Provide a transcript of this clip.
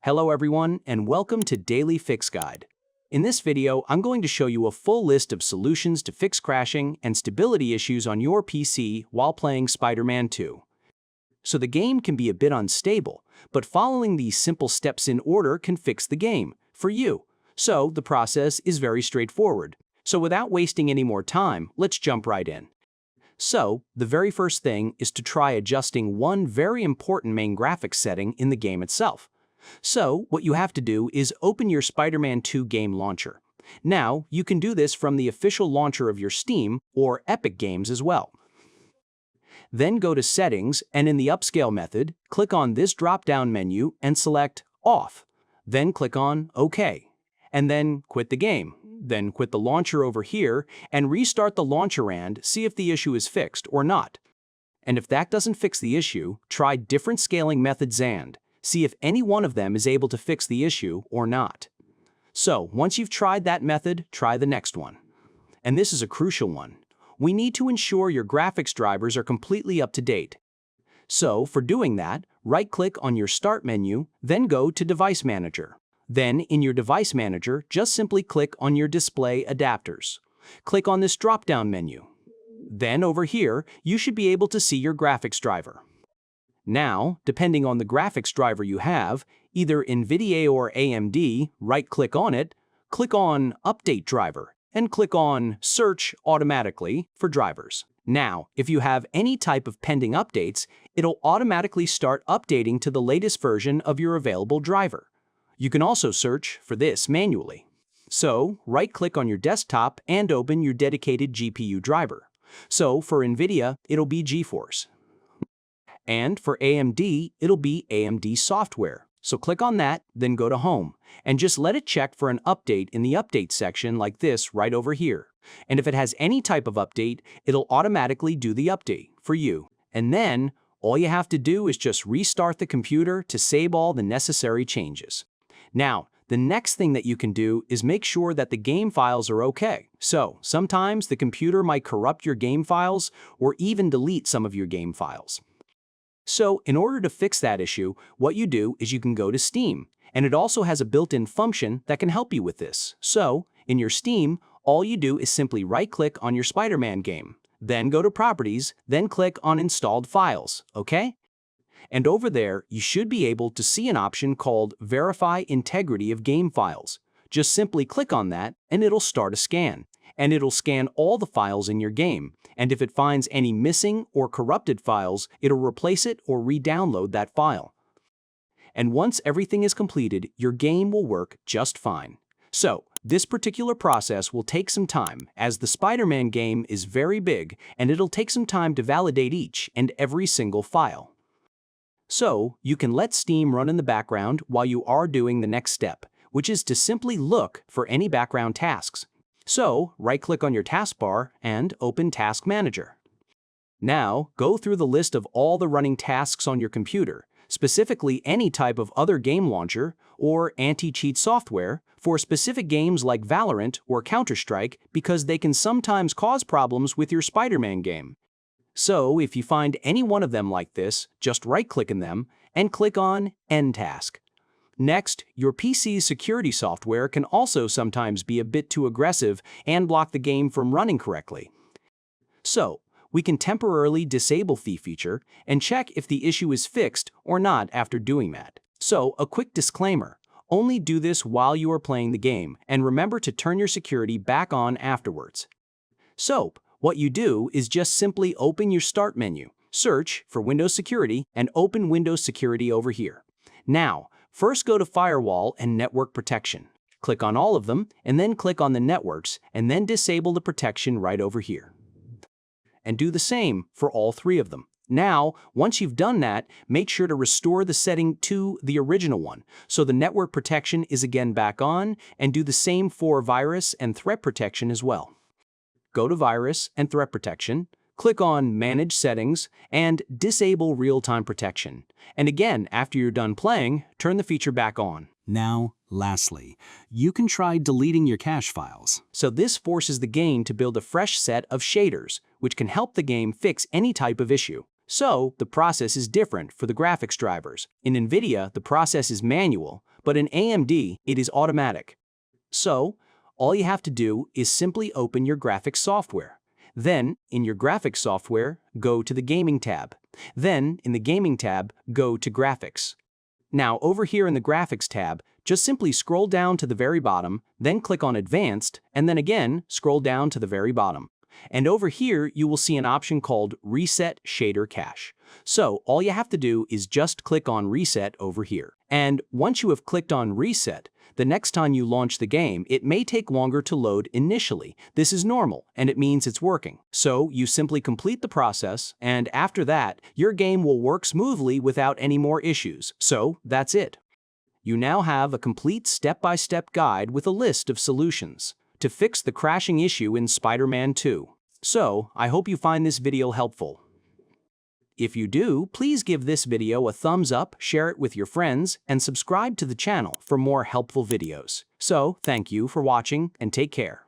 Hello everyone, and welcome to Daily Fix Guide. In this video, I'm going to show you a full list of solutions to fix crashing and stability issues on your PC while playing Spider-Man 2. So the game can be a bit unstable, but following these simple steps in order can fix the game for you. So the process is very straightforward. So without wasting any more time, let's jump right in. So, the very first thing is to try adjusting one very important main graphics setting in the game itself. So, what you have to do is open your Spider-Man 2 game launcher. Now, you can do this from the official launcher of your Steam or Epic Games as well. Then go to Settings, and in the Upscale method, click on this drop-down menu and select Off. Then click on OK. And then quit the game. Then quit the launcher over here and restart the launcher and see if the issue is fixed or not. And if that doesn't fix the issue, try different scaling methods and see if any one of them is able to fix the issue or not. So once you've tried that method, try the next one. And this is a crucial one. We need to ensure your graphics drivers are completely up to date. So for doing that, right-click on your Start menu, then go to Device Manager. Then, in your Device Manager, just simply click on your Display Adapters. Click on this drop-down menu. Then, over here, you should be able to see your graphics driver. Now, depending on the graphics driver you have, either NVIDIA or AMD, right-click on it, click on Update Driver, and click on Search Automatically for drivers. Now, if you have any type of pending updates, it'll automatically start updating to the latest version of your available driver. You can also search for this manually. So, right-click on your desktop and open your dedicated GPU driver. So, for NVIDIA, it'll be GeForce. And for AMD, it'll be AMD software. So click on that, then go to Home, and just let it check for an update in the Update section like this right over here. And if it has any type of update, it'll automatically do the update for you. And then, all you have to do is just restart the computer to save all the necessary changes. Now, the next thing that you can do is make sure that the game files are okay. So, sometimes the computer might corrupt your game files or even delete some of your game files. So, in order to fix that issue, what you do is you can go to Steam, and it also has a built-in function that can help you with this. So, in your Steam, all you do is simply right-click on your Spider-Man game, then go to Properties, then click on Installed Files, okay? And over there, you should be able to see an option called Verify Integrity of Game Files. Just simply click on that, and it'll start a scan. And it'll scan all the files in your game. And if it finds any missing or corrupted files, it'll replace it or re-download that file. And once everything is completed, your game will work just fine. So, this particular process will take some time, as the Spider-Man game is very big, and it'll take some time to validate each and every single file. So, you can let Steam run in the background while you are doing the next step, which is to simply look for any background tasks. So, right-click on your taskbar and open Task Manager. Now, go through the list of all the running tasks on your computer, specifically any type of other game launcher or anti-cheat software for specific games like Valorant or Counter-Strike because they can sometimes cause problems with your Spider-Man game. So, if you find any one of them like this, just right-click in them and click on End Task. Next, your PC's security software can also sometimes be a bit too aggressive and block the game from running correctly. So, we can temporarily disable the feature and check if the issue is fixed or not after doing that. So, a quick disclaimer. Only do this while you are playing the game, and remember to turn your security back on afterwards. So, what you do is just simply open your Start menu, search for Windows Security, and open Windows Security over here. Now, first go to Firewall and Network Protection. Click on all of them, and then click on the networks, and then disable the protection right over here. And do the same for all three of them. Now, once you've done that, make sure to restore the setting to the original one, so the network protection is again back on, and do the same for virus and threat protection as well. Go to Virus and Threat Protection, click on Manage Settings, and Disable Real-Time Protection. And again, after you're done playing, turn the feature back on. Now, lastly, you can try deleting your cache files. So this forces the game to build a fresh set of shaders, which can help the game fix any type of issue. So, the process is different for the graphics drivers. In NVIDIA, the process is manual, but in AMD, it is automatic. So, all you have to do is simply open your graphics software. Then, in your graphics software, go to the Gaming tab. Then, in the Gaming tab, go to Graphics. Now, over here in the Graphics tab, just simply scroll down to the very bottom, then click on Advanced, and then again, scroll down to the very bottom. And over here, you will see an option called Reset Shader Cache. So, all you have to do is just click on Reset over here. And once you have clicked on Reset, the next time you launch the game, it may take longer to load initially. This is normal, and it means it's working. So, you simply complete the process, and after that, your game will work smoothly without any more issues. So, that's it. You now have a complete step-by-step guide with a list of solutions to fix the crashing issue in Spider-Man 2. So, I hope you find this video helpful. If you do, please give this video a thumbs up, share it with your friends, and subscribe to the channel for more helpful videos. So, thank you for watching and take care.